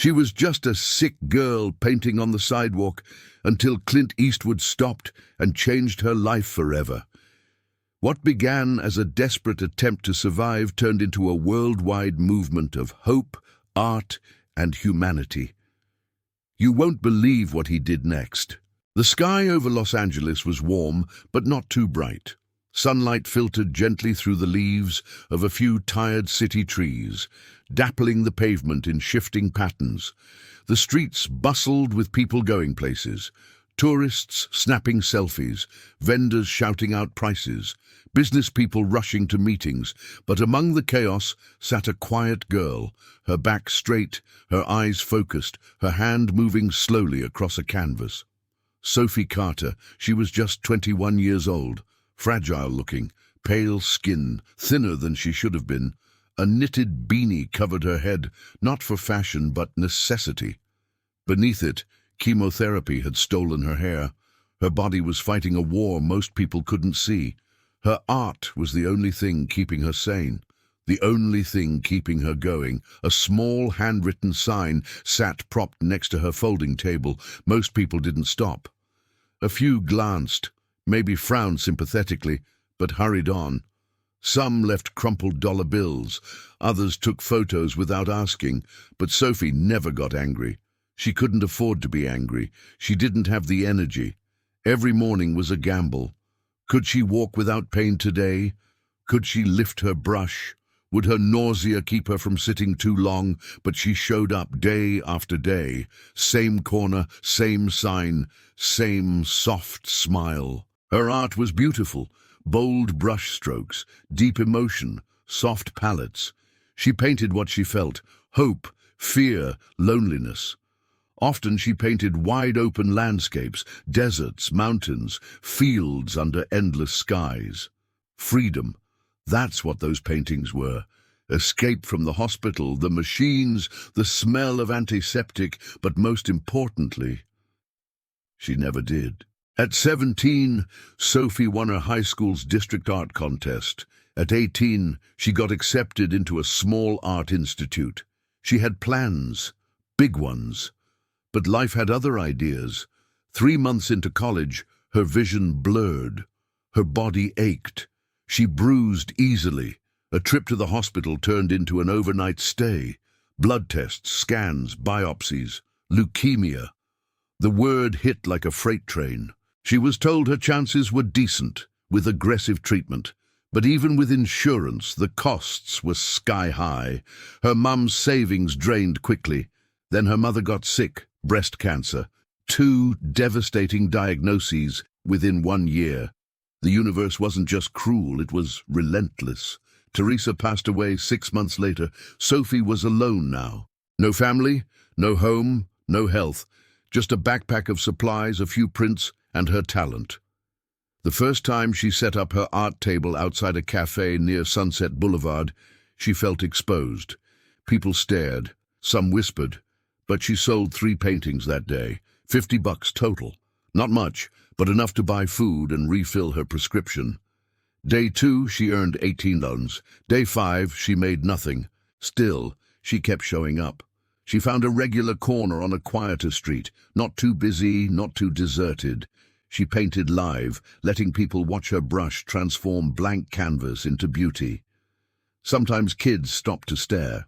She was just a sick girl painting on the sidewalk until Clint Eastwood stopped and changed her life forever. What began as a desperate attempt to survive turned into a worldwide movement of hope, art, and humanity. You won't believe what he did next. The sky over Los Angeles was warm, but not too bright. Sunlight filtered gently through the leaves of a few tired city trees, dappling the pavement in shifting patterns. The streets bustled with people going places, tourists snapping selfies, vendors shouting out prices, business people rushing to meetings, but among the chaos sat a quiet girl, her back straight, her eyes focused, her hand moving slowly across a canvas. Sophie Carter. She was just 21 years old, fragile-looking, pale skin, thinner than she should have been. A knitted beanie covered her head, not for fashion but necessity. Beneath it, chemotherapy had stolen her hair. Her body was fighting a war most people couldn't see. Her art was the only thing keeping her sane, the only thing keeping her going. A small handwritten sign sat propped next to her folding table. Most people didn't stop. A few glanced, maybe frowned sympathetically, but hurried on. Some left crumpled dollar bills, others took photos without asking, but Sophie never got angry. She couldn't afford to be angry. She didn't have the energy. Every morning was a gamble. Could she walk without pain today? Could she lift her brush? Would her nausea keep her from sitting too long? But she showed up day after day. Same corner, same sign, same soft smile. Her art was beautiful. Bold brush strokes, deep emotion, soft palettes. She painted what she felt: hope, fear, loneliness. Often she painted wide-open landscapes, deserts, mountains, fields under endless skies. Freedom. That's what those paintings were. Escape from the hospital, the machines, the smell of antiseptic, but most importantly, she never did. At 17, Sophie won her high school's district art contest. At 18, she got accepted into a small art institute. She had plans, big ones. But life had other ideas. 3 months into college, her vision blurred. Her body ached. She bruised easily. A trip to the hospital turned into an overnight stay. Blood tests, scans, biopsies, leukemia. The word hit like a freight train. She was told her chances were decent, with aggressive treatment. But even with insurance, the costs were sky high. Her mum's savings drained quickly. Then her mother got sick, breast cancer. 2 devastating diagnoses within 1 year. The universe wasn't just cruel, it was relentless. Teresa passed away 6 months later. Sophie was alone now. No family, no home, no health. Just a backpack of supplies, a few prints, and her talent. The first time she set up her art table outside a cafe near Sunset Boulevard, she felt exposed. People stared, some whispered, but she sold 3 paintings that day, $50 total. Not much, but enough to buy food and refill her prescription. Day 2, she earned $18. Day 5, she made nothing. Still, she kept showing up. She found a regular corner on a quieter street, not too busy, not too deserted. She painted live, letting people watch her brush transform blank canvas into beauty. Sometimes kids stopped to stare.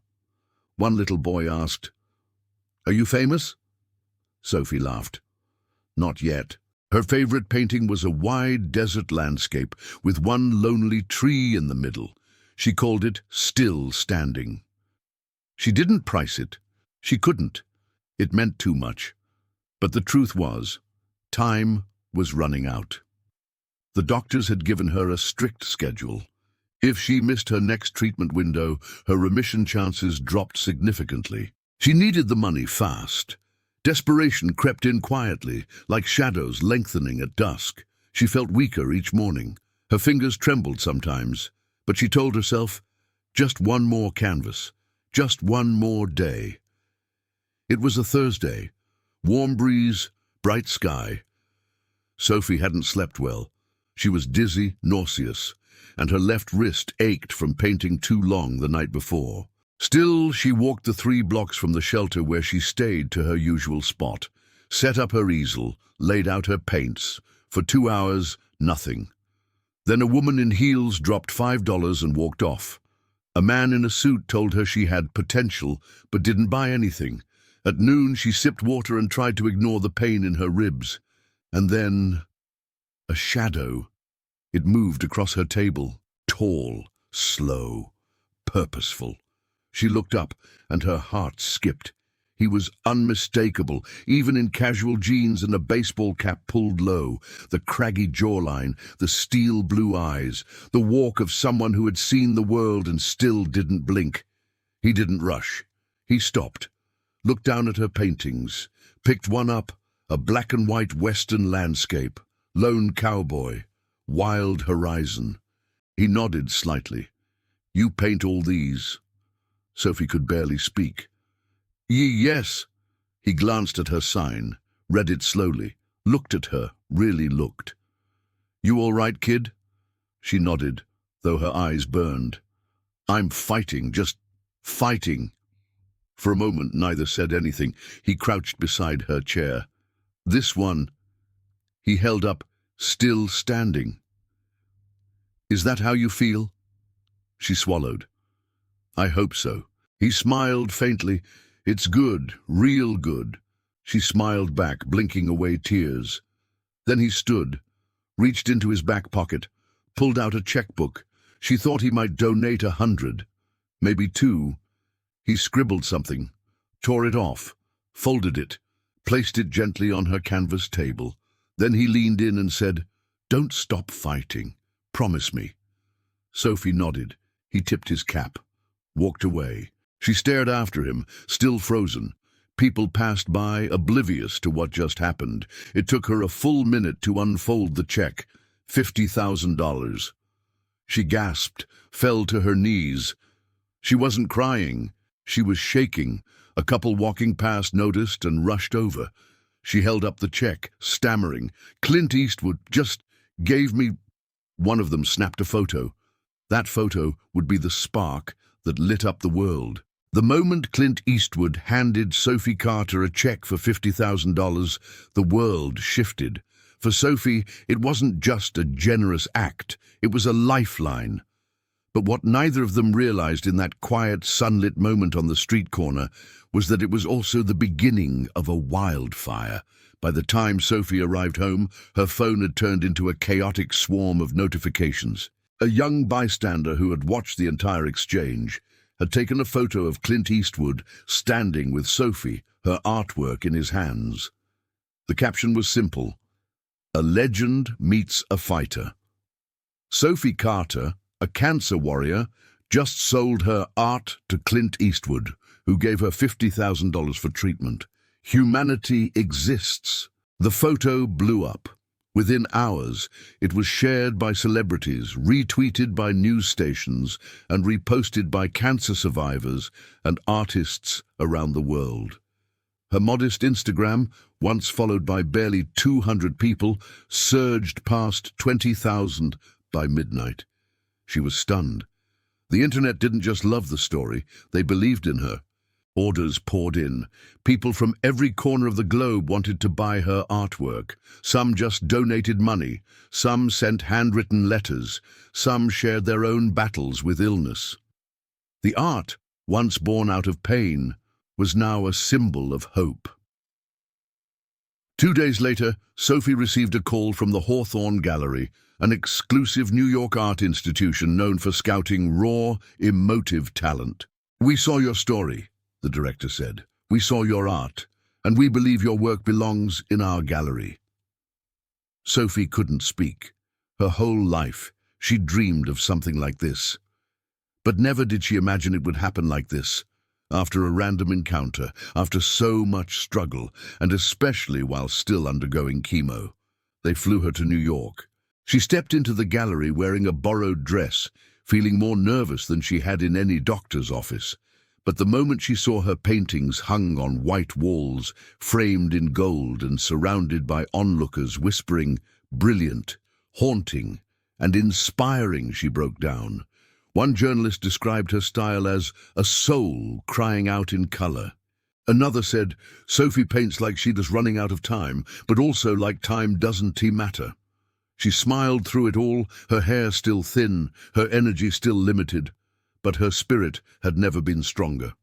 One little boy asked, "Are you famous?" Sophie laughed. Not yet. Her favorite painting was a wide desert landscape with one lonely tree in the middle. She called it Still Standing. She didn't price it. She couldn't. It meant too much. But the truth was, time was running out. The doctors had given her a strict schedule. If she missed her next treatment window, her remission chances dropped significantly. She needed the money fast. Desperation crept in quietly, like shadows lengthening at dusk. She felt weaker each morning. Her fingers trembled sometimes, but she told herself, just one more canvas, just one more day. It was a Thursday. Warm breeze, bright sky. Sophie hadn't slept well. She was dizzy, nauseous, and her left wrist ached from painting too long the night before. Still, she walked the 3 blocks from the shelter where she stayed to her usual spot, set up her easel, laid out her paints. For 2 hours, nothing. Then a woman in heels dropped $5 and walked off. A man in a suit told her she had potential, but didn't buy anything. At noon, she sipped water and tried to ignore the pain in her ribs. And then, a shadow. It moved across her table, tall, slow, purposeful. She looked up, and her heart skipped. He was unmistakable, even in casual jeans and a baseball cap pulled low, the craggy jawline, the steel blue eyes, the walk of someone who had seen the world and still didn't blink. He didn't rush. He stopped, looked down at her paintings, picked one up, a black and white western landscape, lone cowboy, wild horizon. He nodded slightly. "You paint all these?" Sophie could barely speak. Yes." He glanced at her sign, read it slowly, looked at her, really looked. "You all right, kid?" She nodded, though her eyes burned. "I'm fighting, just fighting." For a moment, neither said anything. He crouched beside her chair. "This one," he held up, still standing. "Is that how you feel?" She swallowed. "I hope so." He smiled faintly. "It's good, real good." She smiled back, blinking away tears. Then he stood, reached into his back pocket, pulled out a checkbook. She thought he might donate 100, maybe 2. He scribbled something, tore it off, folded it, placed it gently on her canvas table. Then he leaned in and said, "Don't stop fighting. Promise me." Sophie nodded. He tipped his cap, walked away. She stared after him, still frozen. People passed by, oblivious to what just happened. It took her a full minute to unfold the check, $50,000. She gasped, fell to her knees. She wasn't crying. She was shaking. A couple walking past noticed and rushed over. She held up the check, stammering. "Clint Eastwood just gave me—" One of them snapped a photo. That photo would be the spark that lit up the world. The moment Clint Eastwood handed Sophie Carter a check for $50,000, the world shifted. For Sophie, it wasn't just a generous act, it was a lifeline. But what neither of them realized in that quiet, sunlit moment on the street corner was that it was also the beginning of a wildfire. By the time Sophie arrived home, her phone had turned into a chaotic swarm of notifications. A young bystander who had watched the entire exchange had taken a photo of Clint Eastwood standing with Sophie, her artwork in his hands. The caption was simple: "A legend meets a fighter." Sophie Carter, a cancer warrior, just sold her art to Clint Eastwood, who gave her $50,000 for treatment. Humanity exists. The photo blew up. Within hours, it was shared by celebrities, retweeted by news stations, and reposted by cancer survivors and artists around the world. Her modest Instagram, once followed by barely 200 people, surged past 20,000 by midnight. She was stunned. The internet didn't just love the story, they believed in her. Orders poured in. People from every corner of the globe wanted to buy her artwork. Some just donated money. Some sent handwritten letters. Some shared their own battles with illness. The art, once born out of pain, was now a symbol of hope. 2 days later, Sophie received a call from the Hawthorne Gallery, an exclusive New York art institution known for scouting raw, emotive talent. "We saw your story," the director said. "We saw your art, and we believe your work belongs in our gallery." Sophie couldn't speak. Her whole life, she dreamed of something like this. But never did she imagine it would happen like this, after a random encounter, after so much struggle, and especially while still undergoing chemo. They flew her to New York. She stepped into the gallery wearing a borrowed dress, feeling more nervous than she had in any doctor's office. But the moment she saw her paintings hung on white walls, framed in gold and surrounded by onlookers whispering, "Brilliant, haunting, and inspiring," she broke down. One journalist described her style as a soul crying out in color. Another said, Sophie paints like she is running out of time, but also like time doesn't matter. She smiled through it all, her hair still thin, her energy still limited, but her spirit had never been stronger.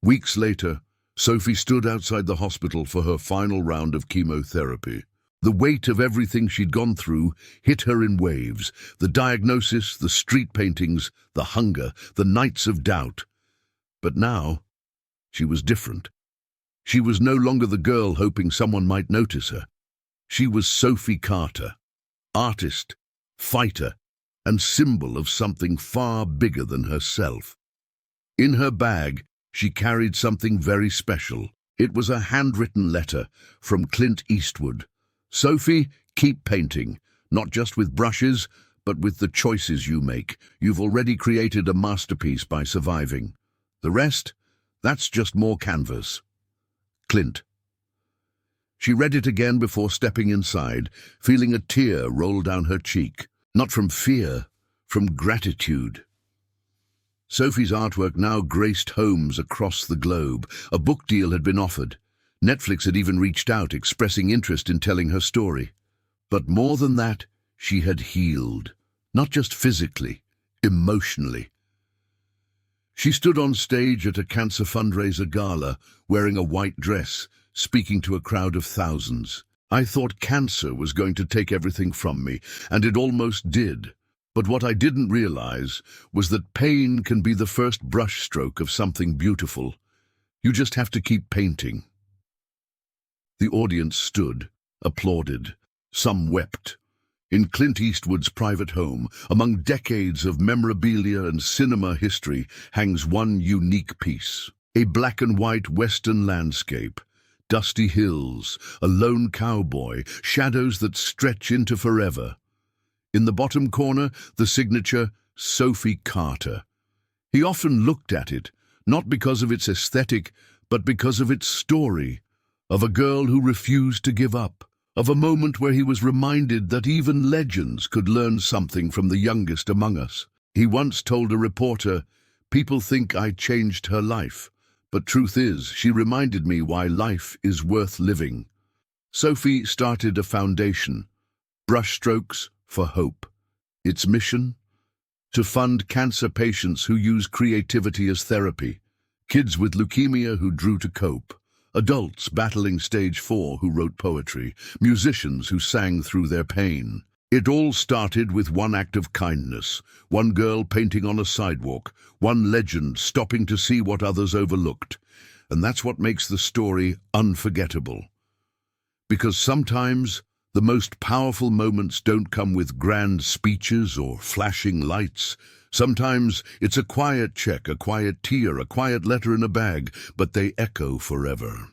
Weeks later, Sophie stood outside the hospital for her final round of chemotherapy. The weight of everything she'd gone through hit her in waves. The diagnosis, the street paintings, the hunger, the nights of doubt. But now, she was different. She was no longer the girl hoping someone might notice her. She was Sophie Carter, artist, fighter, and symbol of something far bigger than herself. In her bag, she carried something very special. It was a handwritten letter from Clint Eastwood. Sophie, keep painting, not just with brushes, but with the choices you make. You've already created a masterpiece by surviving. The rest, that's just more canvas. Clint. She read it again before stepping inside, feeling a tear roll down her cheek. Not from fear, from gratitude. Sophie's artwork now graced homes across the globe. A book deal had been offered. Netflix had even reached out, expressing interest in telling her story. But more than that, she had healed. Not just physically, emotionally. She stood on stage at a cancer fundraiser gala, wearing a white dress, speaking to a crowd of thousands. I thought cancer was going to take everything from me, and it almost did. But what I didn't realize was that pain can be the first brushstroke of something beautiful. You just have to keep painting. The audience stood, applauded. Some wept. In Clint Eastwood's private home, among decades of memorabilia and cinema history, hangs one unique piece. A black and white western landscape. Dusty hills, a lone cowboy, shadows that stretch into forever. In the bottom corner, the signature, Sophie Carter. He often looked at it, not because of its aesthetic, but because of its story, of a girl who refused to give up, of a moment where he was reminded that even legends could learn something from the youngest among us. He once told a reporter, "People think I changed her life, but truth is, she reminded me why life is worth living." Sophie started a foundation, Brushstrokes for Hope. Its mission? To fund cancer patients who use creativity as therapy, kids with leukemia who drew to cope, adults battling stage 4 who wrote poetry, musicians who sang through their pain. It all started with one act of kindness, one girl painting on a sidewalk, one legend stopping to see what others overlooked. And that's what makes the story unforgettable. Because sometimes the most powerful moments don't come with grand speeches or flashing lights. Sometimes it's a quiet check, a quiet tear, a quiet letter in a bag, but they echo forever.